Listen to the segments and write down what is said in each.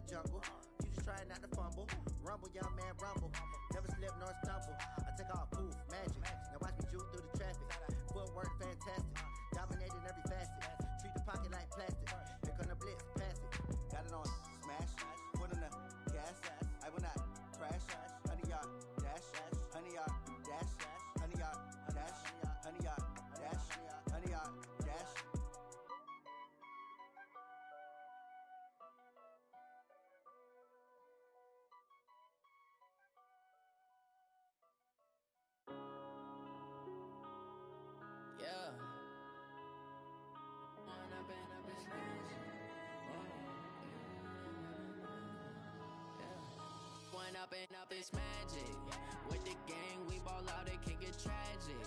jungle. You just try not to fumble. Rumble, young man, rumble. Never slip nor stumble. I take off, poof, magic. Now watch me juke through the traffic. Footwork fantastic. Dominating every facet. Treat the pocket like plastic. Here come the blitz, pass it. Got it on smash. Put on the gas. I will not crash. 100-yard dash. 100-yard dash. 100-yard dash. 100-yard dash. 100-yard dash. Yeah. One up and up is magic. With the gang, we ball out, it can get tragic.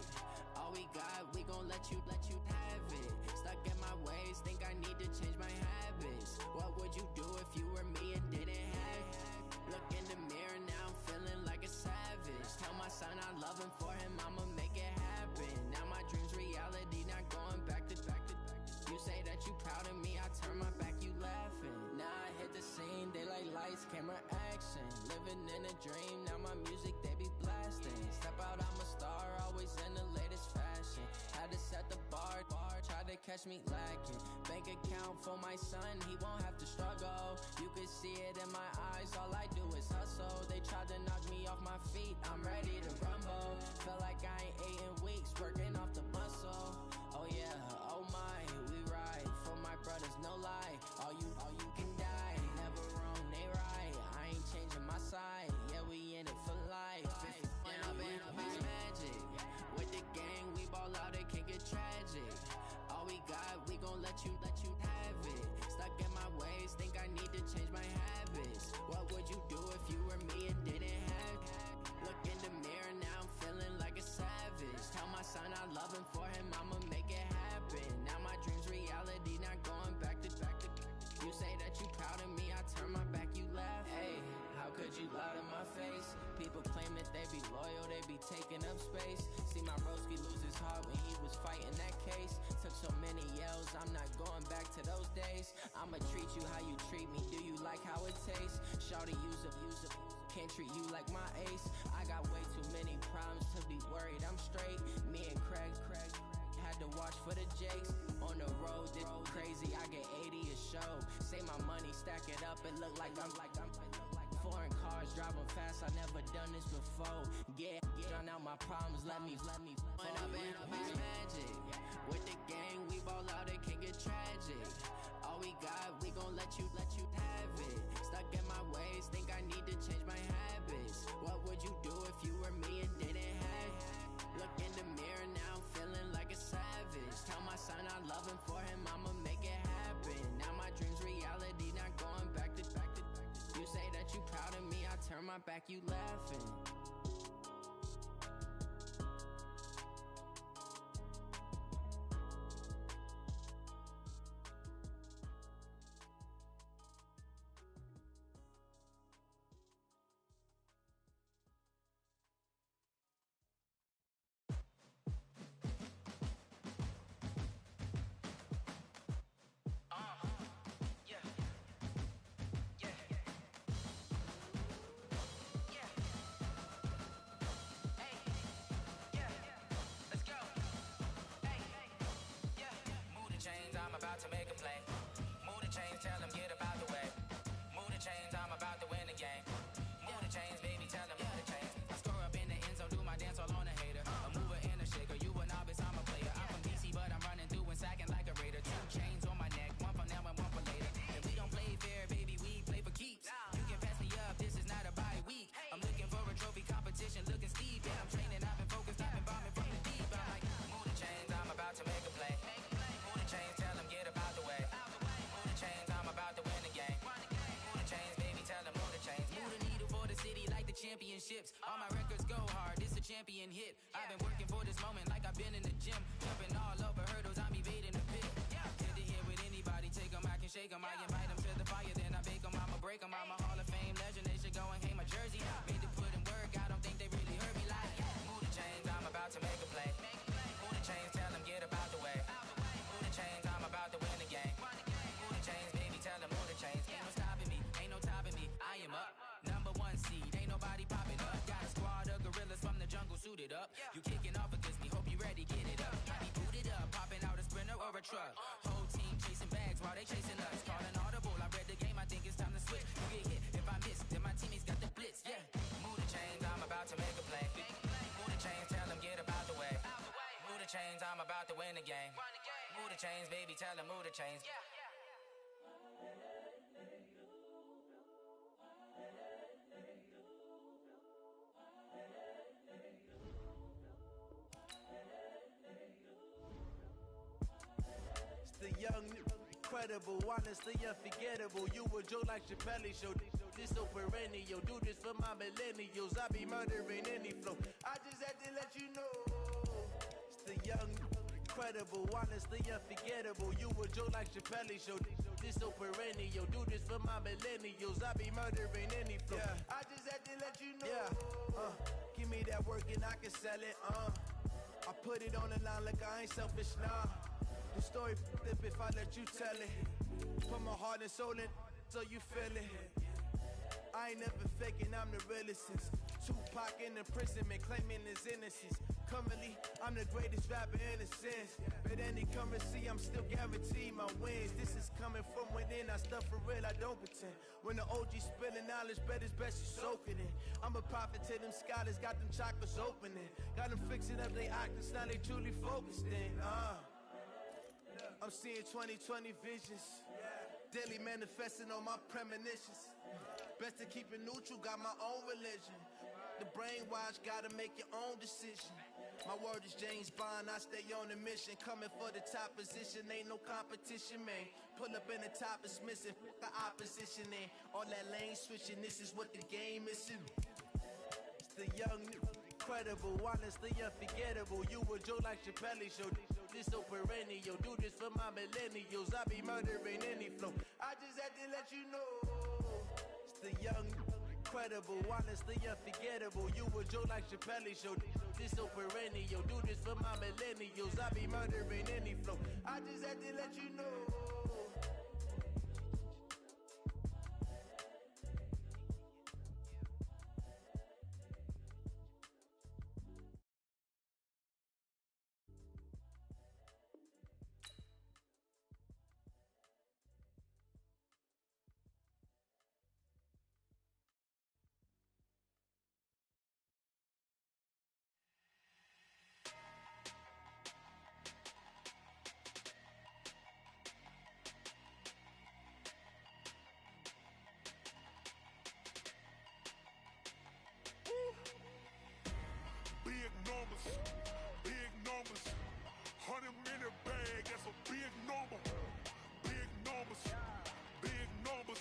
All we got, we gon' let you have it. Stuck in my ways, think I need to change my habits. What would you do if you were me and didn't have it? Look in the mirror, now I'm feeling like a savage. Tell my son I love him, for him I'ma make it happen. Now my dream's reality, not going back to. You say that you proud of me, I turn my back, you laughing. Now I hit the scene, they like lights, camera, action. Living in a dream, now my music, they be blasting. Step out, I'm a star, always in the latest fashion. Had to set the bar, try to catch me lacking. Bank account for my son, he won't have to struggle. You could see it in my eyes, all I do is hustle. They tried to knock me off my feet, I'm ready to rumble. Felt like I ain't ate in weeks, working off the muscle. Oh yeah, oh my, we ride for my brothers, no lie. All you can die, never wrong, they right. I ain't changing my side, yeah, we in it for life. When up and up is magic. With the gang, we ball out, it can get tragic. All we got, we gon' let you have it. Stuck in my ways, think I need to change my habits. What would you do if you were me and didn't have it? Look in the mirror, now I'm feeling like a savage. Tell my son I love him, for him I'ma make it happen. Now my dream's reality, not going back to. You say that you proud of me, I turn my back, you laugh. Hey, how could you lie to my face? People claim that they be loyal, they be taking up space. See my broski lose his heart when he was fighting that case. Took so many yells, I'm not going back to those days. I'ma treat you how you treat me, do you like how it tastes? Shawty, use a can't treat you like my ace. I got way too many problems to be worried, I'm straight. Me and Craig had to watch for the Jakes. On the road, this crazy, I get 80 a show. Say my money, stack it up, it look like I'm foreign cars, driving fast, I never done this before. Get drown out my problems, let me When up and up is magic. With the gang, we ball out, it can get tragic. All we got, we gon' let you have it. Stuck in my ways, think I need to change my habits. What would you do if you were me and didn't have it? Look in the mirror, now I'm feeling like a savage. Tell my son I love him, for him I'ma make it happen. Now my dream's reality, not going back to. You say that you proud of me, I turn my back, you laughing. About to make a play. Move the chains, tell them get about the way. Move the chains, I'm about to win the game. Move the chains, baby, tell them move the chains. I score up in the end zone, do my dance all on a hater. A mover and a shaker, you a novice, I'm a player. I'm from DC, but I'm running through and sacking like a raider. 2 chains on my neck, one for now and one for later. And we don't play fair, baby, we play for keeps. You can pass me up, this is not a bye week. I'm looking for a trophy competition, looking steep. Yeah, I'm training, I've been focused, I've been bombing from the deep. I'm like, move the chains, I'm about to make a play. Move the chains, tell them get about the way. Move the chains, I'm about to win the game. Move the chains, baby, tell them move the chains. Move the needle for the city like the championships. All my records go hard, this a champion hit. I've been working for this moment like I've been in the gym. Jumping all over hurdles, I'm evading the pit. Head to head with anybody, take them, I can shake them. I invite them to the fire, then I bake them, I'ma break them. I'm a Hall of Fame legend, they should go and hang my jersey. Made to put in work, I don't think they really heard me like. Move the chains, I'm about to make a play. Move the chains, tell them get about the way. Move the chains, I'm about to win the game. Move the chains, baby, tell them move the chains. Ain't no stopping me, ain't no time chasing us, calling audible. I read the game, I think it's time to switch. You get hit, if I miss, then my teammates got the blitz. Yeah, move the chains, I'm about to make a play. Move the chains, tell them get about the way. Move the chains, I'm about to win the game. Move the chains, baby, tell them move the chains. The young, incredible, honestly unforgettable. You a joke like Chappelle show. This so perennial. Do this for my millennials. I be murdering any flow. I just had to let you know. It's the young, incredible, honestly unforgettable. You a joke like Chappelle show. This so perennial. Do this for my millennials. I be murdering any flow. Yeah. I just had to let you know. Yeah. Give me that work and I can sell it. I put it on the line like I ain't selfish, nah. The story flip if I let you tell it. Put my heart and soul in so you feel it. I ain't never faking, I'm the realest since Tupac in imprisonment, claiming his innocence. Currently, I'm the greatest rapper in a sense. But any currency, I'm still guaranteed my wins. This is coming from within, I stuff for real, I don't pretend. When the OG spilling knowledge, bet it's best you soak it in. I'm a prophet to them scholars, got them chakras opening. Got them fixing up they octaves, now they truly focused in. I'm seeing 2020 visions. Daily manifesting on my premonitions. Best to keep it neutral, got my own religion. The brainwash, gotta make your own decision. My word is James Bond, I stay on a mission. Coming for the top position, ain't no competition, man. Pull up in the top is missing, the opposition in. All that lane switching, this is what the game missing. It's the young, incredible, honestly unforgettable. You a joke like Chappelle show. This so perennial. Do this for my millennials. I be murdering any flow. I just had to let you know. It's the young, incredible, honestly unforgettable. You a joke like Chappelle show. This so perennial. Do this for my millennials. I be murdering any flow. I just had to let you know. Big numbers, 100 minute bag, that's a big number. Big numbers, big numbers.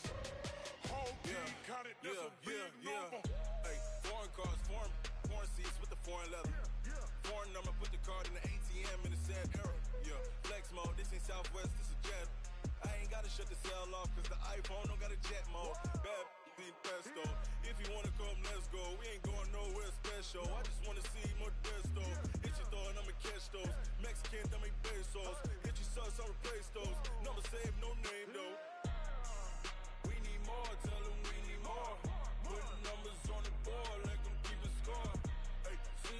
Whole team counted, that's a big number. Hey, foreign cars, foreign seats with the foreign leather. Foreign number, put the card in the ATM in the sad era. Yeah, flex mode, this ain't Southwest, this is Jet. I ain't gotta shut the cell off, cause the iPhone don't got a jet mode. Bad need pesto. If you wanna come, let's go. We ain't going nowhere special. I just wanna see more desto. Hit your thought, I'ma catch those. Mexican, dummy pesos. Hit your sus, I'll replace those. Number save, no name though. We need more, tell them we need more. Put numbers on the board, let them keep a score. Hey, 16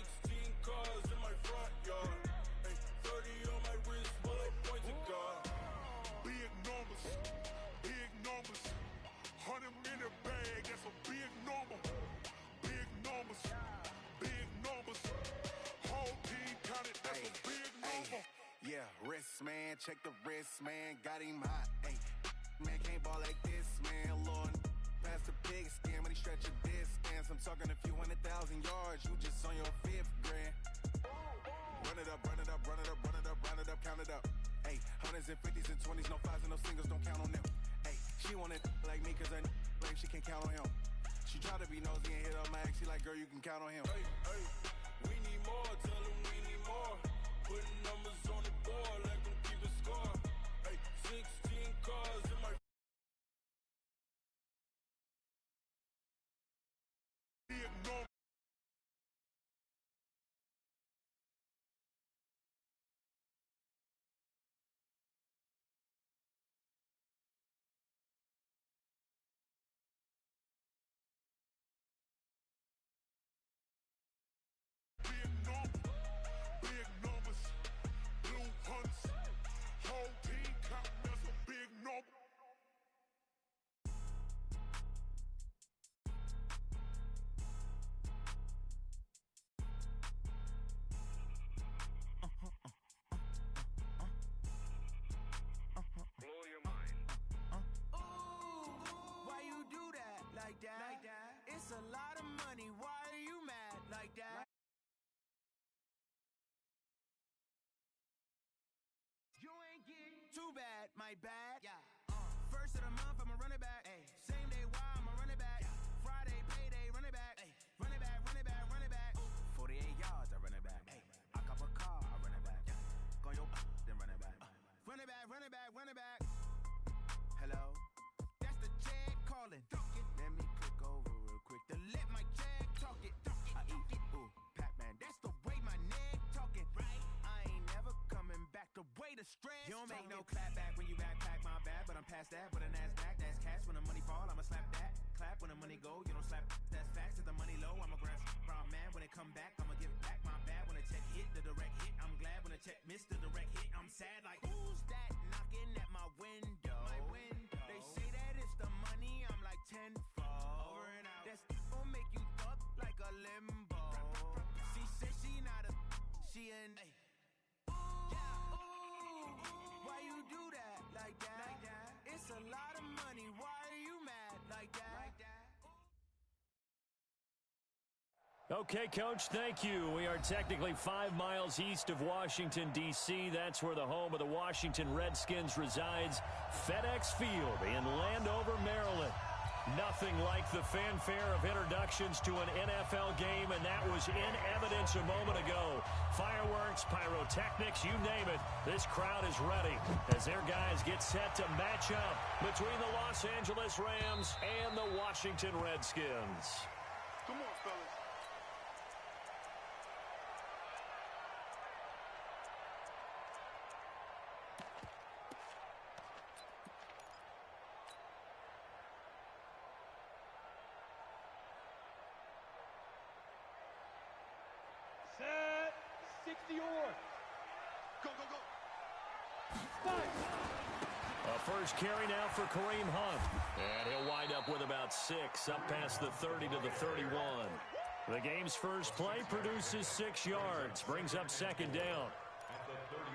cars in my front yard. Hey, 30 on my wrist, while I point to God. Big numbers, big numbers. 100 minute bag, that's a big number. Big numbers, big numbers. Whole team counted, that's a big number. Yeah, wrist man, check the wrist man, got him hot. Ay, man can't ball like this, man. Lord, pass the pig skin when he stretch a distance. I'm talking a few 100,000 yards, you just on your 5th grand. Run it up, run it up, run it up, run it up, run it up, count it up. Ay, hundreds and 50s and 20s, no 5s and no singles, don't count on them. Ay, she wanted like me cause I like she can count on him. She try to be nosy and hit up my ex, she like girl you can count on him. Hey, hey, we need more, tell them we need more. Putting numbers on the board, let them keep a score. Hey, 16 cars in my Big numbers. Big numbers, too bad, my bad. Yeah. First of the month, I'm a running back. Ay. Same day, why I'm a running back. Yeah. Friday, payday, running back. Ay. Running back, running back, running back. 48 yards, I run it back. Ay. I cop a car, I run it back. Yeah. Go your then run it back. Run it back, run it back, run it back. Hello? That's the jag calling. Let me click over real quick to let my jag talk it. I eat, ooh, Pac-Man. That's the way my neck talking. Right? I ain't never coming back. The way the stress. You don't make no clap back when you backpack my bad, but I'm past that. With a NASDAQ, that's cash. When the money fall, I'ma slap that. Clap when the money go, you don't slap. That's facts. If the money low, I'ma grab. Brown man, when it come back, I'ma give back my bad. When the check hit, the direct hit. I'm glad when the check missed the direct hit. I'm sad like, who's that knocking at my window? My window. They say that it's the money. I'm like tenfold. Over and out. That's gon' make you up like a limbo. She said she not a. She an. Ay. Why you do that like that? Like that? It's a lot of money. Why are you mad like that? Like that? Okay, Coach, thank you. We are technically 5 miles east of Washington, D.C. That's where the home of the Washington Redskins resides. FedEx Field in Landover, Maryland. Nothing like the fanfare of introductions to an NFL game, and that was in evidence a moment ago. Fireworks, pyrotechnics, you name it. This crowd is ready as their guys get set to match up between the Los Angeles Rams and the Washington Redskins. Come on, fellas. Set, 60 or. Go, go, go. A first carry now for Kareem Hunt. And he'll wind up with about 6, up past the 30 to the 31. The game's first play produces 6 yards, brings up second down.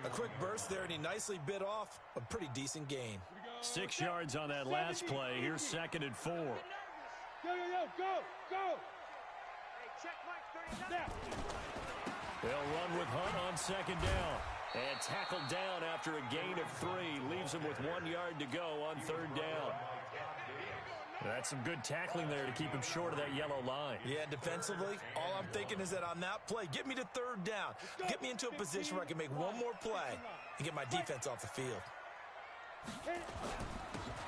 A quick burst there, and he nicely bit off a pretty decent gain. 6 yards on that last play. Here's second and 4. Yo, go, go. Hey, check Mike 39. They'll run with Hunt on second down. And tackled down after a gain of 3. Leaves him with 1 yard to go on third down. That's some good tackling there to keep him short of that yellow line. Yeah, defensively, all I'm thinking is that on that play, get me to third down. Get me into a position where I can make one more play and get my defense off the field.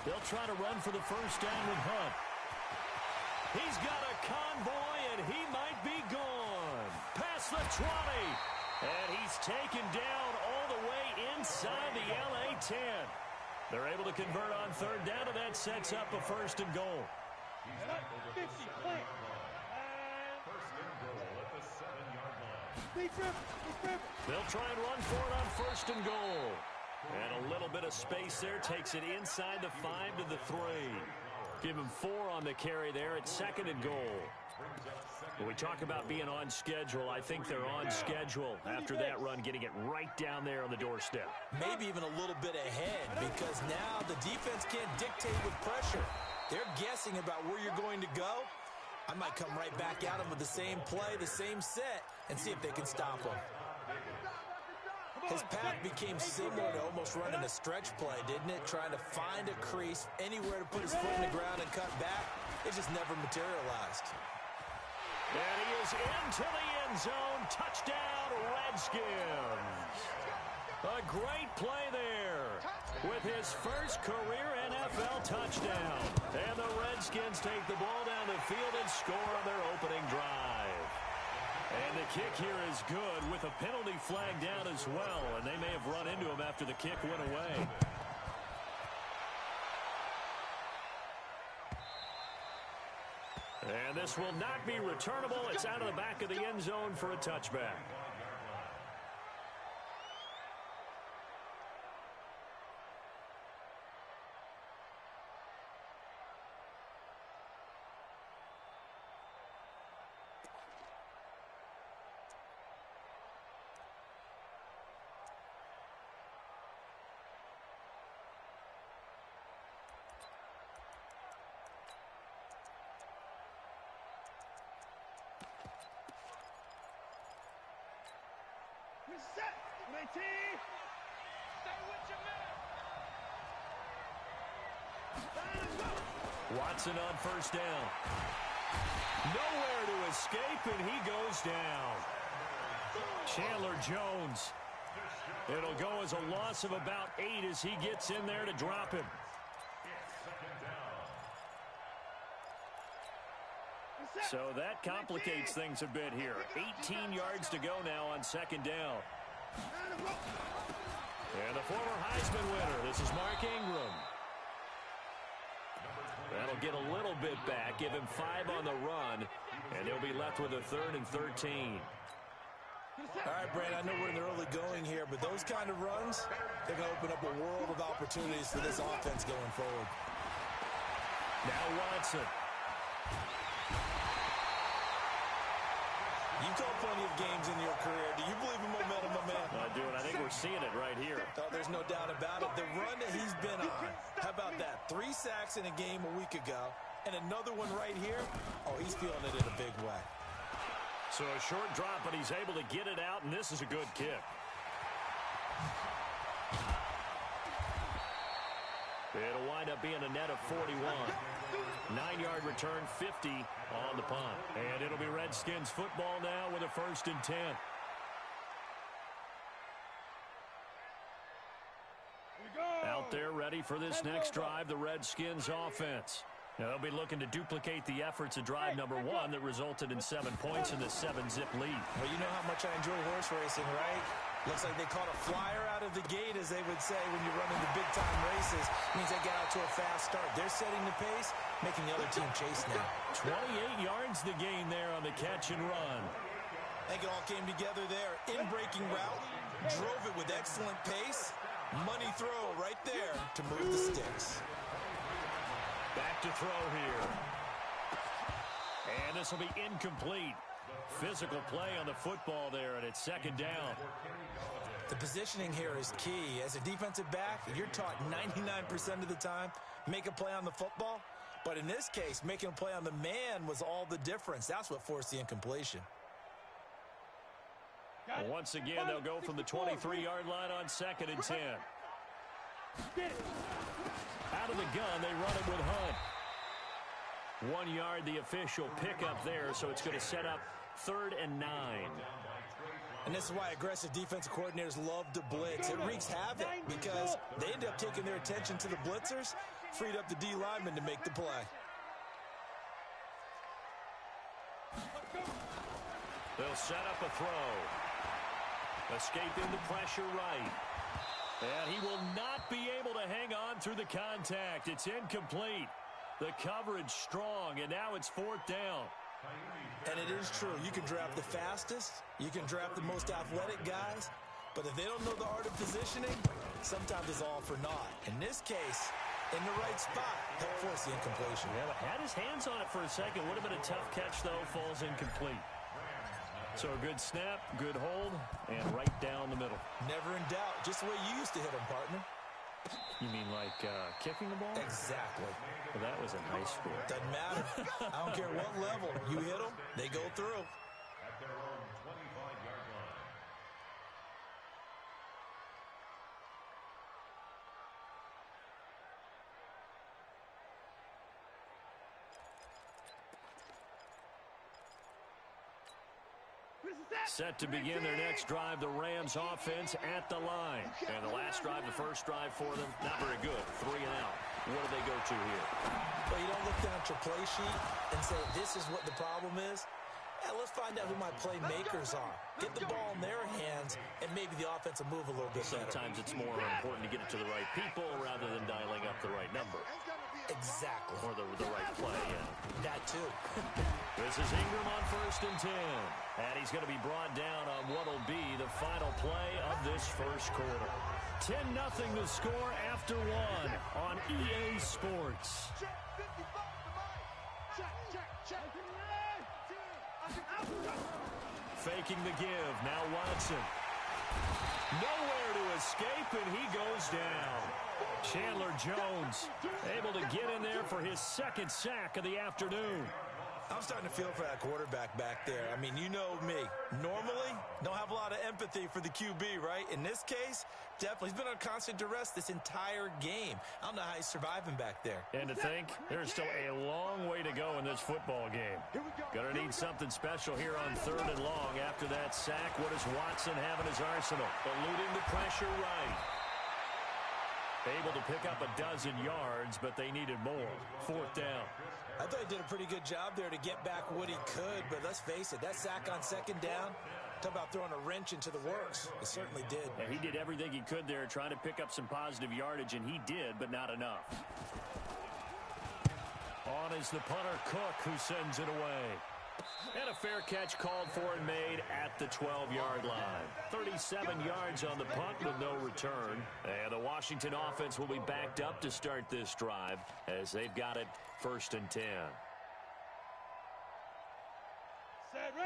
They'll try to run for the first down with Hunt. He's got a convoy, and he might be gone. Past the 20. And he's taken down all the way inside the LA 10. They're able to convert on third down, and that sets up a first and goal. 50, clear. First and goal at the 7-yard line. They'll try and run for it on first and goal. And a little bit of space there takes it inside the 5 to the 3. Give him 4 on the carry there at second and goal. When we talk about being on schedule, I think they're on schedule after that run, getting it right down there on the doorstep. Maybe even a little bit ahead, because now the defense can't dictate with pressure. They're guessing about where you're going to go. I might come right back at them with the same play, the same set, and see if they can stop them. His path became similar to almost running a stretch play, didn't it? Trying to find a crease, anywhere to put his foot in the ground and cut back. It just never materialized. And he is into the end zone. Touchdown, Redskins. A great play there with his first career NFL touchdown. And the Redskins take the ball down the field and score on their opening drive. And the kick here is good with a penalty flag down as well. And they may have run into him after the kick went away. And this will not be returnable. It's out of the back of the end zone for a touchback. Set, 19. Stay with your man. Watson on first down. Nowhere to escape, and he goes down. Chandler Jones. It'll go as a loss of about 8 as he gets in there to drop him. So that complicates things a bit here. 18 yards to go now on second down. And the former Heisman winner, this is Mark Ingram. That'll get a little bit back, give him 5 on the run, and he'll be left with a 3rd and 13. All right, Brandon, I know we're in the early going here, but those kind of runs, they're going to open up a world of opportunities for this offense going forward. Now Watson. You've called plenty of games in your career. Do you believe in momentum, my man? I do, and I think we're seeing it right here. Oh, there's no doubt about it. The run that he's been on, how about that? 3 sacks in a game a week ago, and another one right here. Oh, he's feeling it in a big way. So a short drop, but he's able to get it out, and this is a good kick. It'll wind up being a net of 41. 9-yard return, 50 on the punt. And it'll be Redskins football now with a 1st and 10. Out there ready for this next drive, the Redskins offense. Now, they'll be looking to duplicate the efforts of drive number 1 that resulted in 7 points in the 7-zip lead. Well, you know how much I enjoy horse racing, right? Looks like they caught a flyer out of the gate, as they would say, when you run into big-time races. Means they get out to a fast start. They're setting the pace, making the other team chase now. 28 yards the gain there on the catch and run. I think it all came together there. In-breaking route, drove it with excellent pace. Money throw right there to move the sticks. Back to throw here. And this will be incomplete. Physical play on the football there, and it's 2nd down. The positioning here is key. As a defensive back, you're taught 99% of the time, make a play on the football. But in this case, making a play on the man was all the difference. That's what forced the incompletion. Once again, they'll go from the 23-yard line on 2nd and 10. Out of the gun, they run it with Hunt. 1 yard, the official pickup there, so it's going to set up 3rd and 9. And this is why aggressive defensive coordinators love to blitz. It wreaks havoc because they end up taking their attention to the blitzers, freed up the D lineman to make the play. They'll set up a throw. Escaping the pressure right. And he will not be able to hang on through the contact. It's incomplete. The coverage strong, and now it's 4th down. And it is true. You can draft the fastest. You can draft the most athletic guys. But if they don't know the art of positioning, sometimes it's all for naught. In this case, in the right spot, help force the incompletion. Yeah, had his hands on it for a second. Would have been a tough catch, though. Falls incomplete. So a good snap, good hold, and right down the middle. Never in doubt. Just the way you used to hit them, partner. You mean like kicking the ball? Exactly. Well, that was in high school. Doesn't matter. I don't care what level. You hit them, they go through. At their own 25-yard line. Set to begin their next drive, the Rams offense at the line. And the last drive, the first drive for them, not very good. 3 and out. What do they go to here? Well, you don't look down at your play sheet and say, this is what the problem is. Let's find out who my playmakers are. Get the ball in their hands, and maybe the offense will move a little bit better. Sometimes it's more important to get it to the right people rather than dialing up the right number. Exactly. Or the right play, yeah. That too. This is Ingram on 1st and 10. And he's going to be brought down on what will be the final play of this first quarter. 10-0 the score after 1 on EA Sports. Faking the give. Now Watson. Nowhere to escape, and he goes down. Chandler Jones able to get in there for his 2nd sack of the afternoon. I'm starting to feel for that quarterback back there. I mean, you know me. Normally, don't have a lot of empathy for the QB, right? In this case, definitely. He's been on constant duress this entire game. I don't know how he's surviving back there. And to think, there's still a long way to go in this football game. Gonna need something special here on 3rd and long. After that sack, what does Watson have in his arsenal? Eluding the pressure right. Able to pick up a dozen yards, but they needed more. 4th down. I thought he did a pretty good job there to get back what he could, but let's face it, that sack on 2nd down, talk about throwing a wrench into the works. It certainly did. Yeah, he did everything he could there, trying to pick up some positive yardage, and he did, but not enough. On is the punter, Cook, who sends it away. And a fair catch called for and made at the 12-yard line. 37 yards on the punt with no return. And the Washington offense will be backed up to start this drive as they've got it 1st and 10.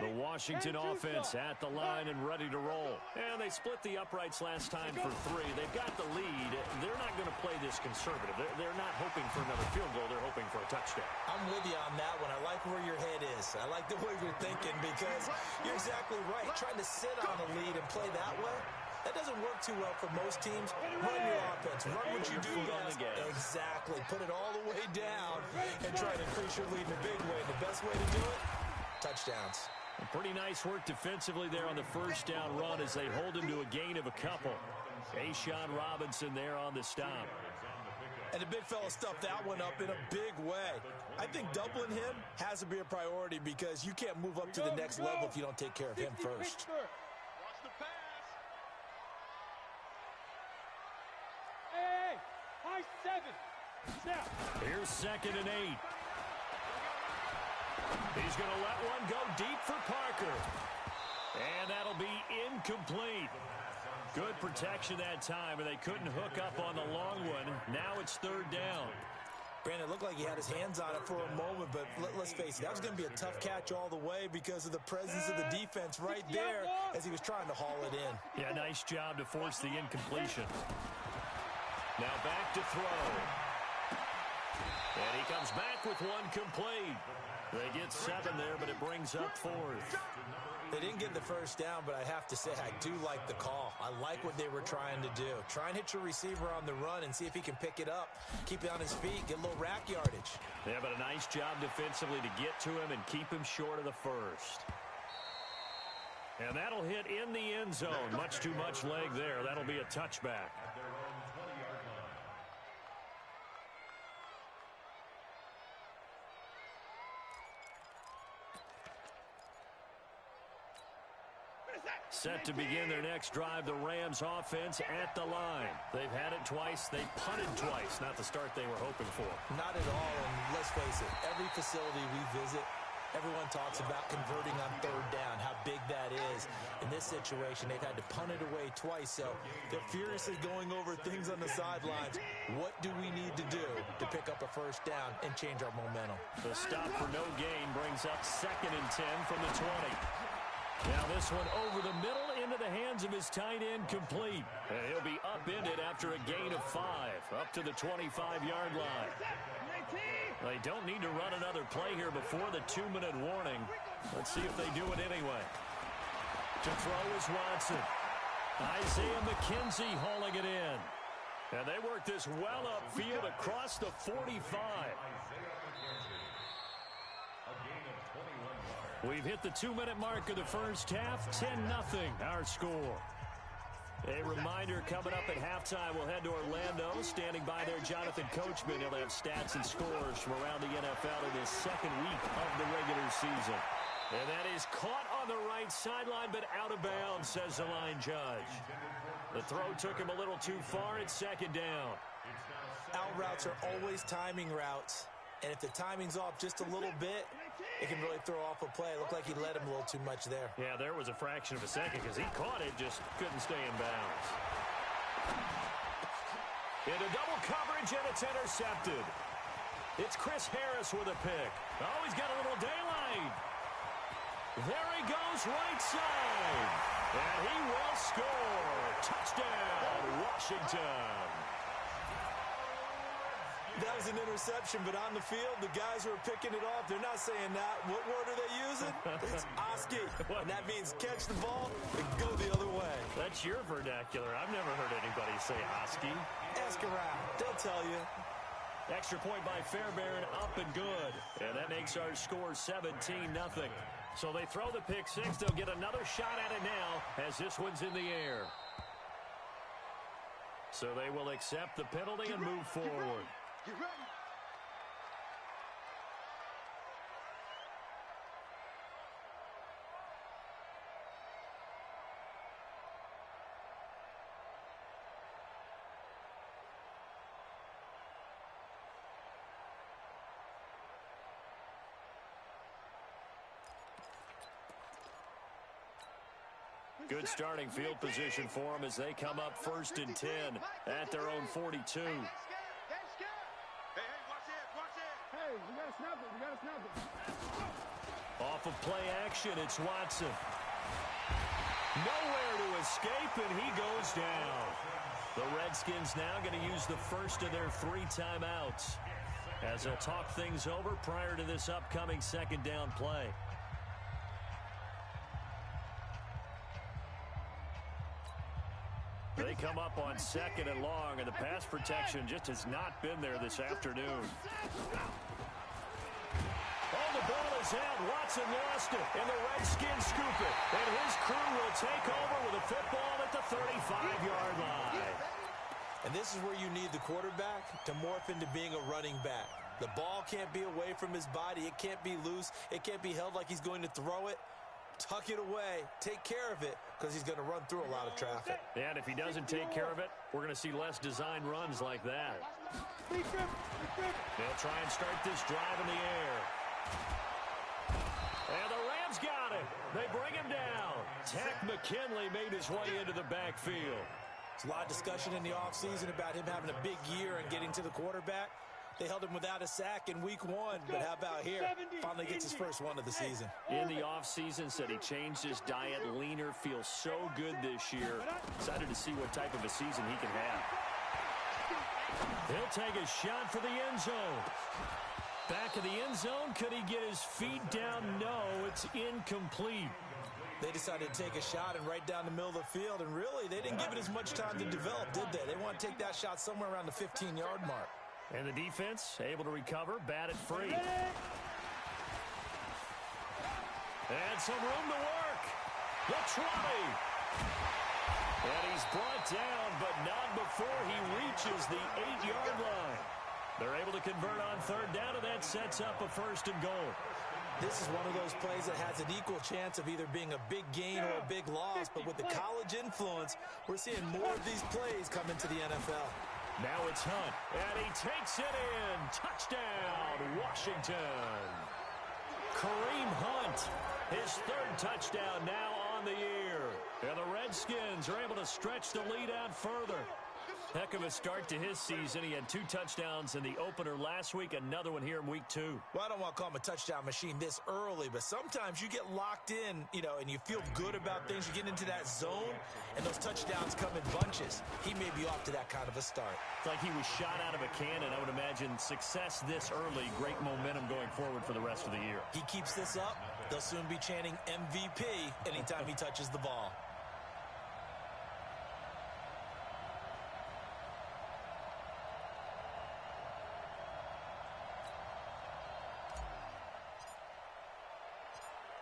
The Washington offense at the line and ready to roll. And they split the uprights last time for 3. They've got the lead. They're not going to play this conservative. They're not hoping for another field goal. They're hoping for a touchdown. I'm with you on that one. I like where your head is. I like the way you're thinking because you're exactly right. Trying to sit on a lead and play that way, that doesn't work too well for most teams. Run your offense. Run what you do best. Exactly. Put it all the way down and try to increase your lead in a big way. The best way to do it, touchdowns. Pretty nice work defensively there on the 1st down run as they hold him to a gain of a couple. A'Shawn Robinson there on the stop. And the big fella stuffed that one up in a big way. I think doubling him has to be a priority because you can't move up to the next level if you don't take care of him first. Watch the pass. Hey, high 7. Snap. Here's 2nd and 8. He's going to let one go deep for Parker. And that'll be incomplete. Good protection that time, and they couldn't hook up on the long one. Now it's 3rd down. Brandon, it looked like he had his hands on it for a moment, but let's face it, that was going to be a tough catch all the way because of the presence of the defense right there as he was trying to haul it in. Yeah, nice job to force the incompletion. Now back to throw. And he comes back with one complete. They get 7 there, but it brings up 4th. They didn't get the 1st down, but I have to say I do like the call. I like what they were trying to do. Try and hit your receiver on the run and see if he can pick it up. Keep it on his feet, get a little rack yardage. Yeah, but a nice job defensively to get to him and keep him short of the 1st. And that'll hit in the end zone. Much too much leg there. That'll be a touchback. Set to begin their next drive, the Rams offense at the line. They've had it twice. They punted twice. Not the start they were hoping for. Not at all, and let's face it, every facility we visit, everyone talks about converting on 3rd down, how big that is. In this situation, they've had to punt it away twice, so they're furiously going over things on the sidelines. What do we need to do to pick up a 1st down and change our momentum? The stop for no gain brings up 2nd and 10 from the 20. Now this one over the middle into the hands of his tight end, complete. And he'll be upended after a gain of 5, up to the 25-yard line. They don't need to run another play here before the 2-minute warning. Let's see if they do it anyway. To throw is Watson. Isaiah McKenzie hauling it in. And they work this well upfield across the 45. We've hit the 2-minute mark of the first half, 10-0 our score. A reminder, coming up at halftime, we'll head to Orlando. Standing by there, Jonathan Coachman. He'll have stats and scores from around the NFL in his 2nd week of the regular season. And that is caught on the right sideline, but out of bounds, says the line judge. The throw took him a little too far. It's 2nd down. Out routes are always timing routes. And if the timing's off just a little bit, it can really throw off a play. It looked like he led him a little too much there. Yeah, there was a fraction of a second because he caught it, just couldn't stay in bounds. Into double coverage, and it's intercepted. It's Chris Harris with a pick. Oh, he's got a little daylight. There he goes, right side. And he will score. Touchdown, Washington. That was an interception, but on the field, the guys who are picking it off, they're not saying that. What word are they using? It's Oski, and that means catch the ball and go the other way. That's your vernacular. I've never heard anybody say Oski. Ask around. They'll tell you. Extra point by Fairbairn, up and good. And that makes our score 17-0. So they throw the pick six. They'll get another shot at it now as this one's in the air. So they will accept the penalty and move forward. Get ready. Good starting field position for them as they come up 1st and 10 at their own 42. Hey, watch it. Hey, we got to snap it. Off of play action, it's Watson. Nowhere to escape, and he goes down. The Redskins now going to use the first of their 3 timeouts as they'll talk things over prior to this upcoming 2nd down play. They come up on 2nd and long, and the pass protection just has not been there this afternoon. Oh, the ball is out. Watson lost it, and the Redskins scoop it. And his crew will take over with a football at the 35-yard line. And this is where you need the quarterback to morph into being a running back. The ball can't be away from his body. It can't be loose. It can't be held like he's going to throw it. Tuck it away, take care of it, because he's going to run through a lot of traffic. And if he doesn't take care of it, we're going to see less design runs like that. They'll try and start this drive in the air. And the Rams got it. They bring him down. Tech McKinley made his way into the backfield. There's a lot of discussion in the offseason about him having a big year and getting to the quarterback. They held him without a sack in week 1, but how about here? Finally gets his first one of the season. In the offseason, said he changed his diet, leaner, feels so good this year. Excited to see what type of a season he can have. He'll take a shot for the end zone. Back of the end zone, could he get his feet down? No, it's incomplete. They decided to take a shot and right down the middle of the field, and really, they didn't give it as much time to develop, did they? They want to take that shot somewhere around the 15-yard mark. And the defense able to recover, bat it free. And some room to work. The try. And he's brought down, but not before he reaches the 8-yard line. They're able to convert on 3rd down, and that sets up a 1st and goal. This is one of those plays that has an equal chance of either being a big gain or a big loss, but with the college influence, we're seeing more of these plays come into the NFL. Now it's Hunt, and he takes it in. Touchdown, Washington. Kareem Hunt, his 3rd touchdown now on the year. And the Redskins are able to stretch the lead out further. Heck of a start to his season. He had 2 touchdowns in the opener last week, another one here in week 2. Well, I don't want to call him a touchdown machine this early, but sometimes you get locked in, and you feel good about things. You get into that zone, and those touchdowns come in bunches. He may be off to that kind of a start. It's like he was shot out of a cannon. I would imagine success this early, great momentum going forward for the rest of the year. He keeps this up, they'll soon be chanting MVP anytime he touches the ball.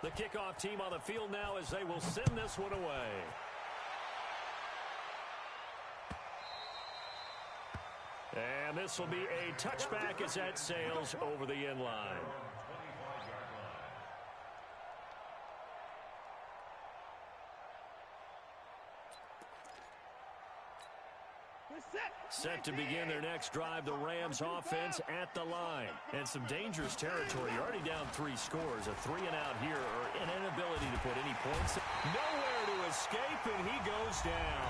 The kickoff team on the field now as they will send this one away. And this will be a touchback as that sails over the end line. Set to begin their next drive, the Rams offense at the line. And some dangerous territory. You're already down 3 scores. A 3-and-out here or an inability to put any points. Nowhere to escape, and he goes down.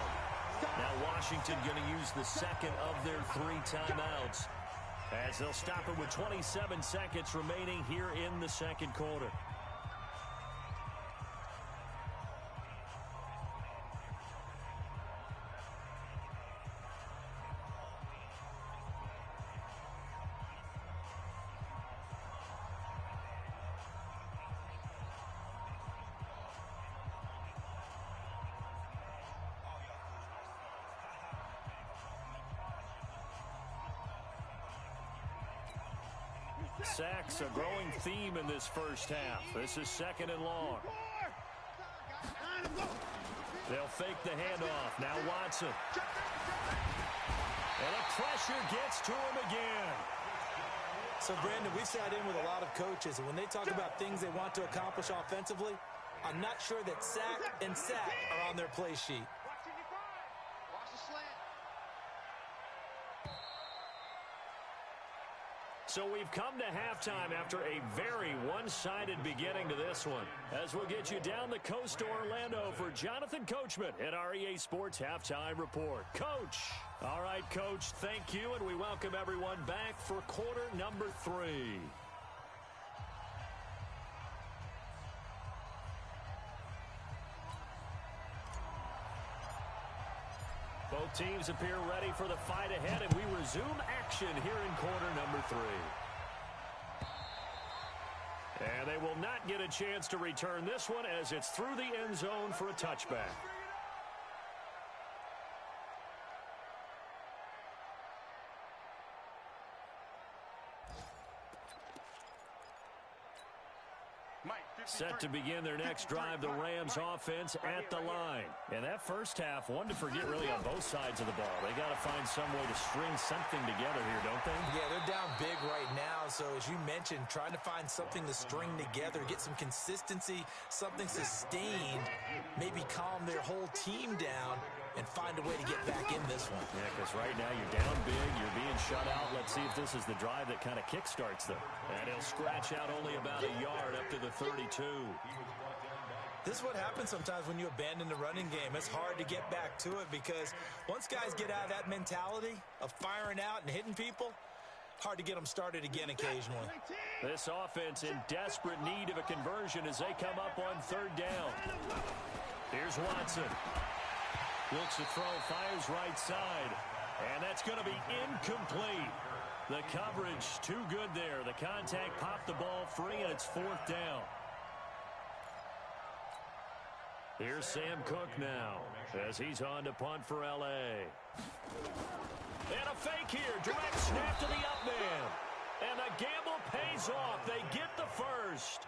Now Washington going to use the 2nd of their 3 timeouts as they'll stop it with 27 seconds remaining here in the 2nd quarter. Sacks a growing theme in this first half. This is 2nd and long. They'll fake the handoff. Now Watson. And the pressure gets to him again. So, Brandon, we sat in with a lot of coaches, and when they talk about things they want to accomplish offensively, I'm not sure that sack and sack are on their play sheet. So we've come to halftime after a very one-sided beginning to this one. As we'll get you down the coast to Orlando for Jonathan Coachman at our EA Sports Halftime Report. Coach. All right, Coach, thank you, and we welcome everyone back for quarter number 3. Both teams appear ready for the fight ahead, and we resume action here in quarter number 3. And they will not get a chance to return this one as it's through the end zone for a touchback. Set to begin their next drive, the Rams offense at the line. And that first half, one to forget really on both sides of the ball. They got to find some way to string something together here, don't they? Yeah, they're down big right now. So as you mentioned, trying to find something to string together, get some consistency, something sustained, maybe calm their whole team down and find a way to get back in this one. Yeah, because right now you're down big, you're being shut out. Let's see if this is the drive that kind of kickstarts them. And he'll scratch out only about a yard up to the 32. This is what happens sometimes when you abandon the running game. It's hard to get back to it because once guys get out of that mentality of firing out and hitting people, hard to get them started again occasionally. This offense in desperate need of a conversion as they come up on 3rd down. Here's Watson. Looks to throw, fires right side. And that's going to be incomplete. The coverage too good there. The contact popped the ball free, and it's 4th down. Here's Sam Cook now as he's on to punt for L.A. And a fake here. Direct snap to the up man. And the gamble pays off. They get the first.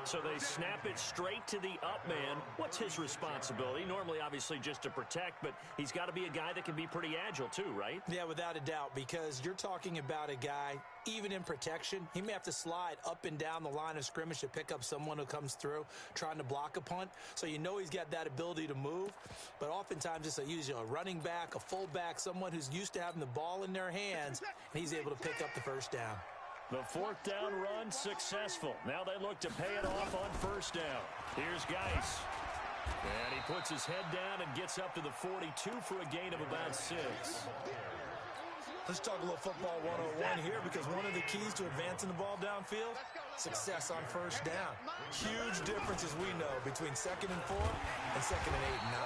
So they snap it straight to the up man. What's his responsibility? Normally, obviously, just to protect, but he's got to be a guy that can be pretty agile too, right? Yeah, without a doubt, because you're talking about a guy, even in protection, he may have to slide up and down the line of scrimmage to pick up someone who comes through trying to block a punt. So you know he's got that ability to move, but oftentimes it's usually a running back, a fullback, someone who's used to having the ball in their hands, and he's able to pick up the first down. The 4th down run successful. Now they look to pay it off on 1st down. Here's Geis. And he puts his head down and gets up to the 42 for a gain of about 6. Let's talk a little football 101 here because one of the keys to advancing the ball downfield, success on 1st down. Huge difference, as we know, between 2nd and 4 and 2nd and 8 and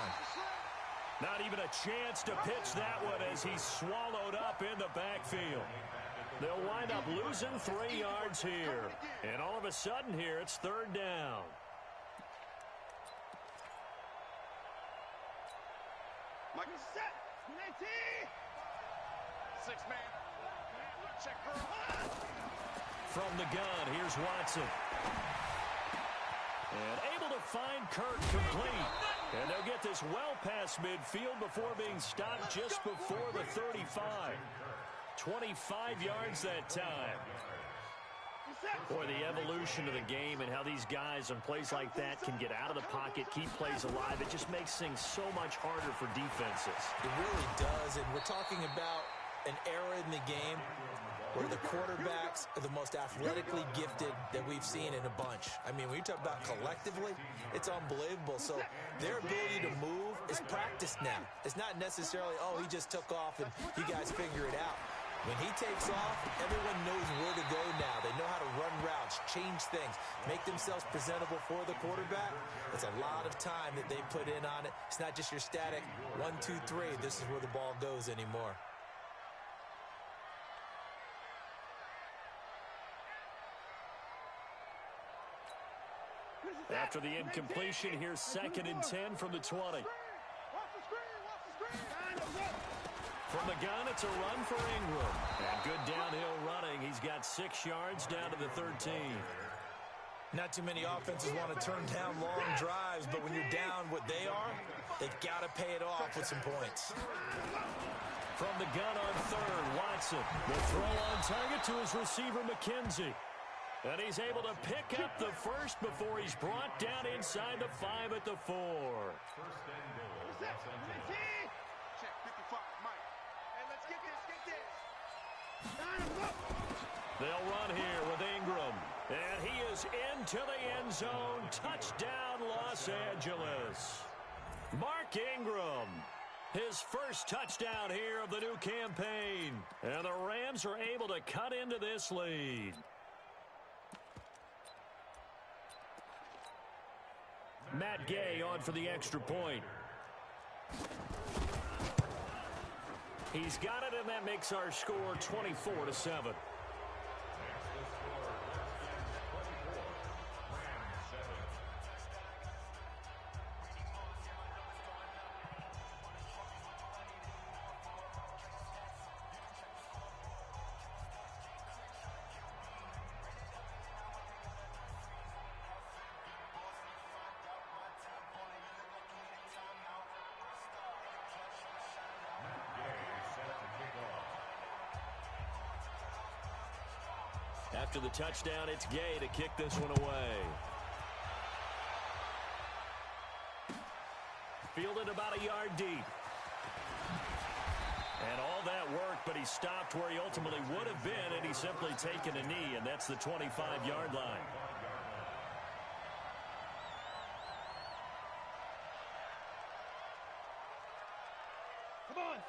9. Not even a chance to pitch that one as he's swallowed up in the backfield. They'll wind up losing 3 yards here. And all of a sudden here, it's 3rd down. Michael set. 6-man. Check her. From the gun, here's Watson. And able to find Kirk complete. And they'll get this well past midfield before being stopped just before the 35. 25 yards that time. Boy, the evolution of the game and how these guys on plays like that can get out of the pocket, keep plays alive, it just makes things so much harder for defenses. It really does, and we're talking about an era in the game where the quarterbacks are the most athletically gifted that we've seen in a bunch. I mean, when you talk about collectively, it's unbelievable. So their ability to move is practiced now. It's not necessarily, oh, he just took off and you guys figure it out. When he takes off, everyone knows where to go now. They know how to run routes, change things, make themselves presentable for the quarterback. It's a lot of time that they put in on it. It's not just your static 1, 2, 3. This is where the ball goes anymore. After the incompletion, here's 2nd and 10 from the 20. From the gun, it's a run for Ingram. And good downhill running. He's got 6 yards down to the 13. Not too many offenses want to turn down long drives, but when you're down what they are, they've got to pay it off with some points. From the gun on third, Watson. The throw on target to his receiver, McKenzie. And he's able to pick up the first before he's brought down inside the 5 at the 4. First and goal. Check 55, Mike. Hey, let's get this. They'll run here with Ingram. And he is into the end zone. Touchdown, Los Angeles. Mark Ingram. His first touchdown here of the new campaign. And the Rams are able to cut into this lead. Matt Gay on for the extra point. He's got it, and that makes our score 24-7. After the touchdown, it's Gay to kick this one away. Fielded about a yard deep. And all that work, but he stopped where he ultimately would have been, and he's simply taken a knee, and that's the 25-yard line.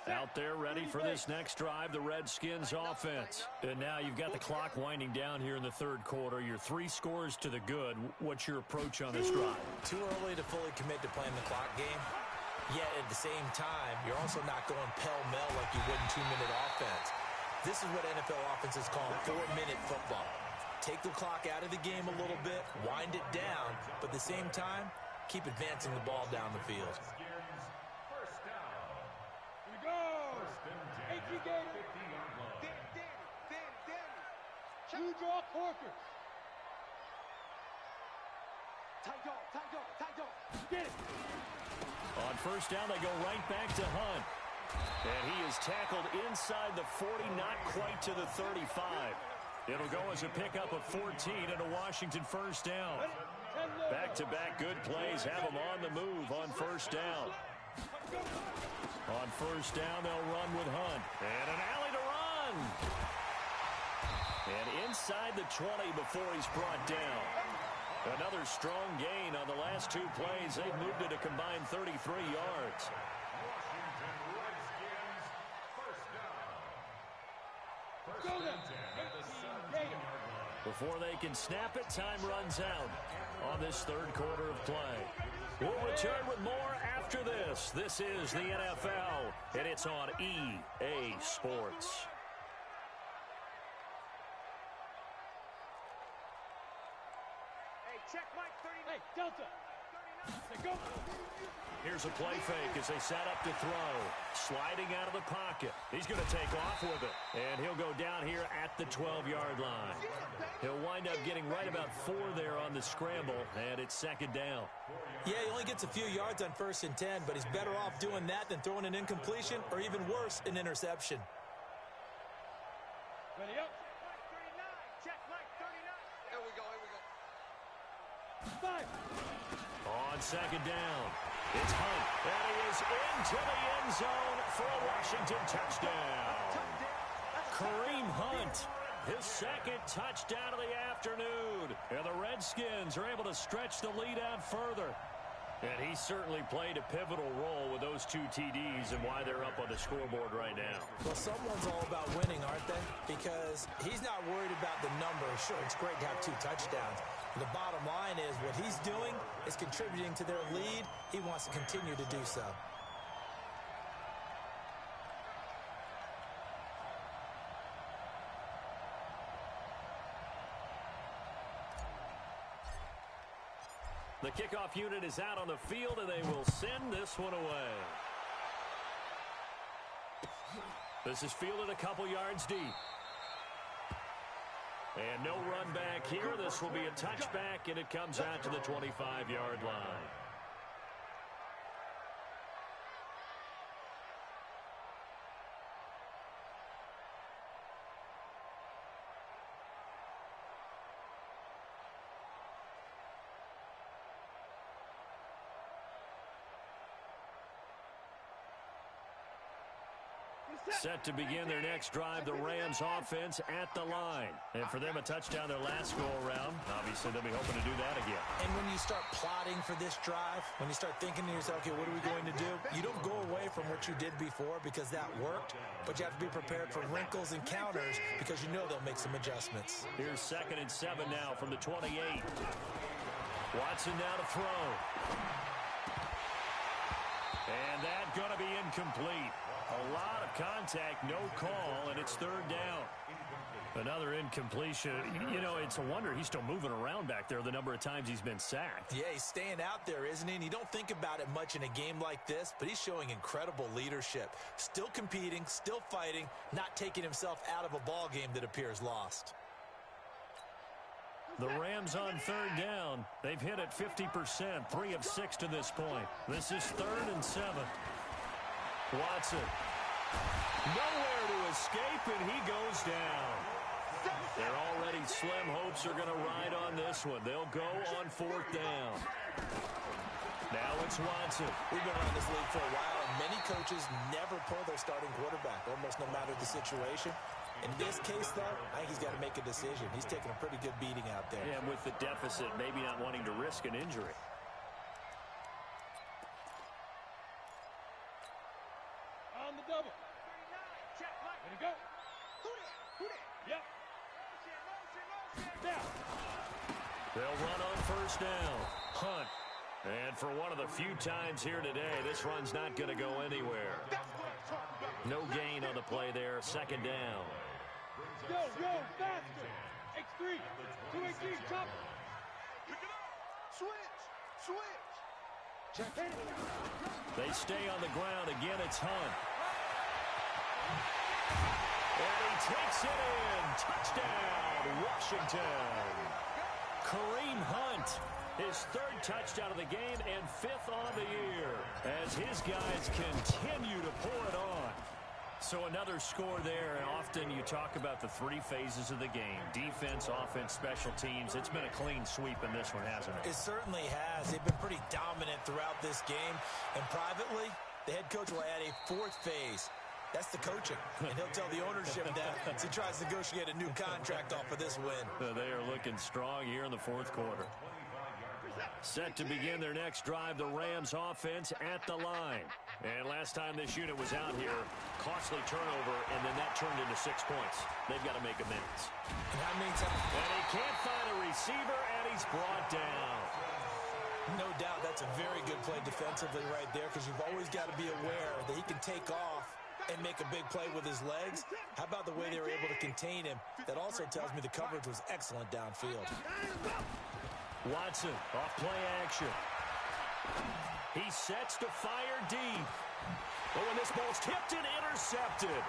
Out there ready for this next drive, the Redskins offense. And now you've got the clock winding down here in the third quarter. You're 3 scores to the good. What's your approach on this drive? Too early to fully commit to playing the clock game. Yet at the same time, you're also not going pell-mell like you would in 2-minute offense. This is what NFL offenses call 4-minute football. Take the clock out of the game a little bit, wind it down, but at the same time, keep advancing the ball down the field. You draw corkers. Tight dog. Get it. On first down, they go right back to Hunt. And he is tackled inside the 40, not quite to the 35. It'll go as a pickup of 14 and a Washington first down. Back-to-back good plays have them on the move on first down. On first down, they'll run with Hunt. And an alley to run. And inside the 20 before he's brought down. Another strong gain on the last 2 plays. They've moved it a combined 33 yards. Before they can snap it, time runs out on this third quarter of play. We'll return with more after this. This is the NFL, and it's on EA Sports. Check Mike 39. Hey, Delta. Hey, go. Here's a play fake as they set up to throw. Sliding out of the pocket. He's going to take off with it. And he'll go down here at the 12-yard line. He'll wind up getting right about 4 there on the scramble, and it's second down. Yeah, he only gets a few yards on 1st and 10, but he's better off doing that than throwing an incompletion or even worse, an interception. Ready up. Check Mike 39. Here we go. 5. On second down, it's Hunt, and he is into the end zone for a Washington touchdown. Kareem Hunt, his second touchdown of the afternoon, and the Redskins are able to stretch the lead out further. And he certainly played a pivotal role with those 2 TDs and why they're up on the scoreboard right now. Well, someone's all about winning, aren't they? Because he's not worried about the numbers. Sure, it's great to have 2 touchdowns. The bottom line is what he's doing is contributing to their lead. He wants to continue to do so. The kickoff unit is out on the field, and they will send this one away. This is fielded a couple yards deep. And no run back here. This will be a touchback, and it comes out to the 25-yard line. Set to begin their next drive, the Rams offense at the line. And for them, a touchdown their last go-around. Obviously, they'll be hoping to do that again. And when you start plotting for this drive, when you start thinking to yourself, okay, what are we going to do? You don't go away from what you did before because that worked, but you have to be prepared for wrinkles and counters because you know they'll make some adjustments. Here's 2nd and 7 now from the 28. Watson now to throw. And that's going to be incomplete. A lot of contact, no call, and it's 3rd down. Another incompletion. You know, it's a wonder he's still moving around back there the number of times he's been sacked. Yeah, he's staying out there, isn't he? And you don't think about it much in a game like this, but he's showing incredible leadership. Still competing, still fighting, not taking himself out of a ball game that appears lost. The Rams on 3rd down. They've hit it 50%, 3 of 6 to this point. This is 3rd and 7. Watson. Nowhere to escape, and he goes down. Their already slim hopes are going to ride on this one. They'll go on 4th down. Now it's Watson. We've been around this league for a while, and many coaches never pull their starting quarterback, almost no matter the situation. In this case, though, I think he's got to make a decision. He's taking a pretty good beating out there. Yeah, and with the deficit, maybe not wanting to risk an injury. On the double. Ready to go. Yep. Now. They'll run on 1st down. Hunt. And for one of the few times here today, this run's not going to go anywhere. No gain on the play there. 2nd down. Go, faster. X3. 218, chop. Pick it up. Switch. Check it. They stay on the ground. Again, it's Hunt. And he takes it in. Touchdown, Washington. Kareem Hunt, his 3rd touchdown of the game and 5th on the year as his guys continue to pour it on. So another score there, and often you talk about the 3 phases of the game. Defense, offense, special teams. It's been a clean sweep in this one, hasn't it? It certainly has. They've been pretty dominant throughout this game. And privately, the head coach will add a 4th phase. That's the coaching. And he'll tell the ownership that as he tries to negotiate a new contract off of this win. They are looking strong here in the 4th quarter. Set to begin their next drive, the Rams offense at the line. And last time this unit was out here, costly turnover, and then that turned into 6 points. They've got to make amends. And how many times? And he can't find a receiver, and he's brought down. No doubt that's a very good play defensively right there because you've always got to be aware that he can take off and make a big play with his legs. How about the way they were able to contain him? That also tells me the coverage was excellent downfield. Watson off play action. He sets to fire deep. Oh, and this ball's tipped and intercepted.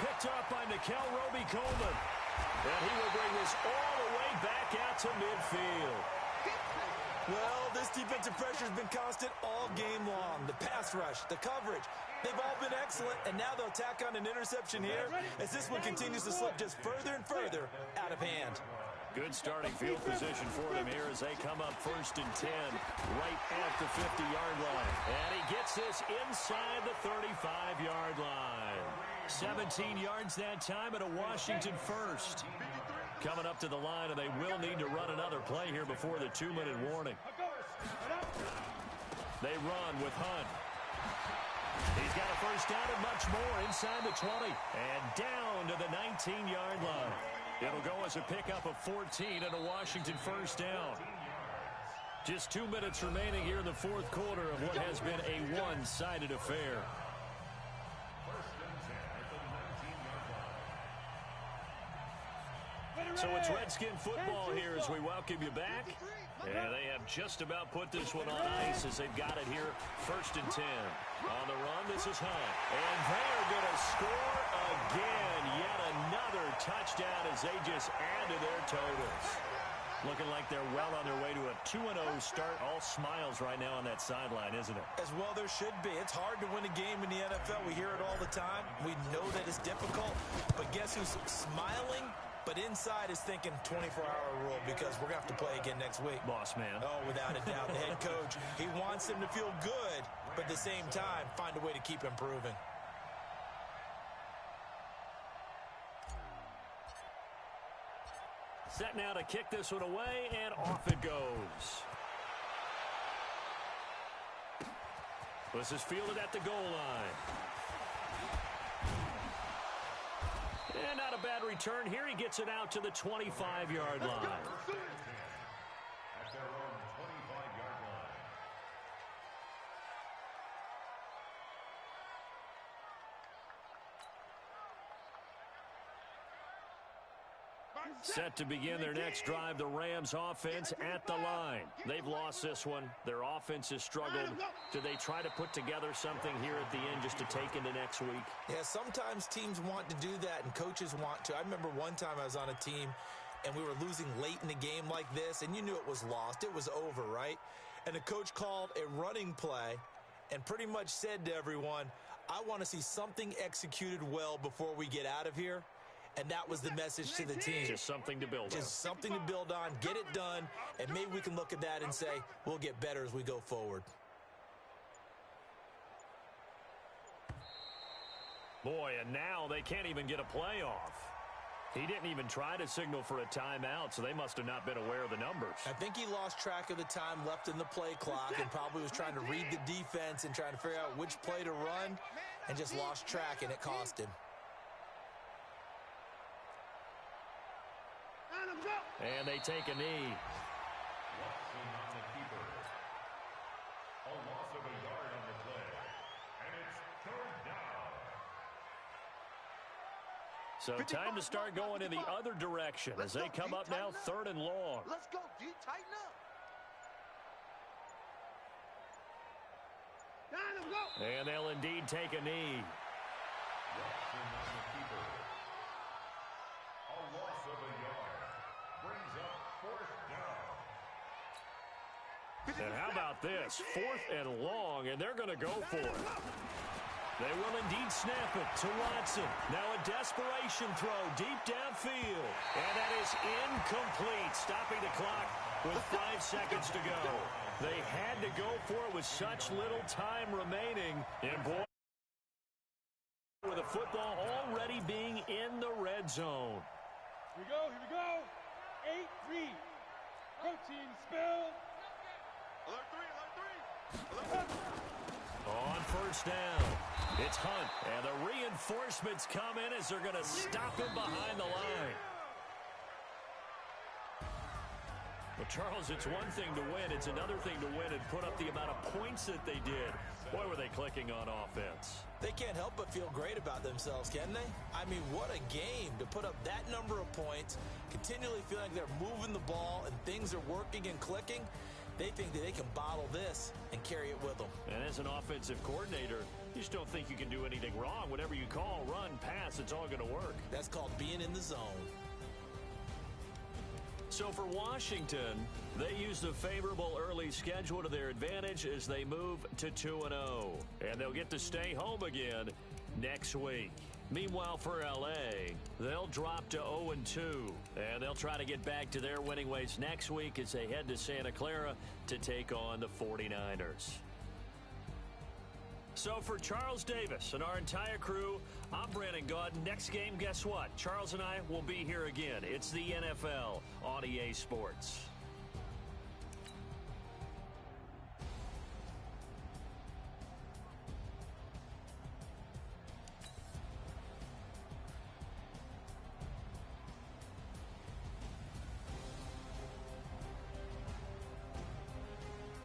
Picked up by Dcla Coleman. And he will bring this all the way back out to midfield. Well, this defensive pressure has been constant all game long. The pass rush, the coverage, they've all been excellent, and now they'll tack on an interception here as this one continues to slip just further and further out of hand. Good starting field position for them here as they come up 1st and 10 right at the 50-yard line. And he gets this inside the 35-yard line. 17 yards that time and a Washington 1st. Coming up to the line, and they will need to run another play here before the 2-minute warning. They run with Hunt. He's got a 1st down and much more inside the 20. And down to the 19-yard line. It'll go as a pickup of 14 and a Washington 1st down. Just 2 minutes remaining here in the 4th quarter of what has been a one-sided affair. So it's Redskin football here as we welcome you back. And they have just about put this one on ice as they've got it here. 1st and 10. On the run, this is Hunt. And they are going to score again. Yet another touchdown as they just add to their totals. Looking like they're well on their way to a 2-0 start. All smiles right now on that sideline, isn't it? As well there should be. It's hard to win a game in the NFL. We hear it all the time. We know that it's difficult. But guess who's smiling? But inside is thinking 24-hour rule because we're going to have to play again next week. Boss man. Oh, without a doubt. The head coach, he wants them to feel good, but at the same time, find a way to keep improving. Set now to kick this one away, and off it goes. This is fielded at the goal line. And not a bad return here. He gets it out to the 25-yard line. At their own 25-yard line. Set to begin their next drive, the Rams offense at the line. They've lost this one. Their offense has struggled. Do they try to put together something here at the end just to take into next week? Yeah, sometimes teams want to do that and coaches want to. I remember one time I was on a team and we were losing late in the game like this, and you knew it was lost. It was over, right? And the coach called a running play and pretty much said to everyone, I want to see something executed well before we get out of here. And that was the message to the team. Just something to build on. Just something to build on, get it done, and maybe we can look at that and say, we'll get better as we go forward. Boy, and now they can't even get a play off. He didn't even try to signal for a timeout, so they must have not been aware of the numbers. I think he lost track of the time left in the play clock and probably was trying to read the defense and trying to figure out which play to run and just lost track, and it cost him. And they take a knee. Watson on the keeper. A loss of a yard on the play. And it's 3rd down. So time to start going in the other direction as they come up now 3rd and long. Let's go, D. Tighten up. And they'll indeed take a knee. Watson on the keeper. A loss of a yard. Brings up 4th down. And how about this? 4th and long, and they're going to go for it. They will indeed snap it to Watson. Now a desperation throw deep downfield. And that is incomplete, stopping the clock with 5 seconds to go. They had to go for it with such little time remaining. And boy, with the football already being in the red zone. Here we go. 8-3. Protein spill. Alert 3. On 1st down, it's Hunt. And the reinforcements come in as they're going to stop him behind the line. Well, Charles, it's one thing to win. It's another thing to win and put up the amount of points that they did. Boy, were they clicking on offense. They can't help but feel great about themselves, can they? I mean, what a game to put up that number of points, continually feeling like they're moving the ball and things are working and clicking. They think that they can bottle this and carry it with them. And as an offensive coordinator, you just don't think you can do anything wrong. Whatever you call, run, pass, it's all going to work. That's called being in the zone. So for Washington, they use the favorable early schedule to their advantage as they move to 2-0. And they'll get to stay home again next week. Meanwhile, for L.A., they'll drop to 0-2. And they'll try to get back to their winning ways next week as they head to Santa Clara to take on the 49ers. So for Charles Davis and our entire crew, I'm Brandon Gaudin. Next game, guess what? Charles and I will be here again. It's the NFL on EA Sports.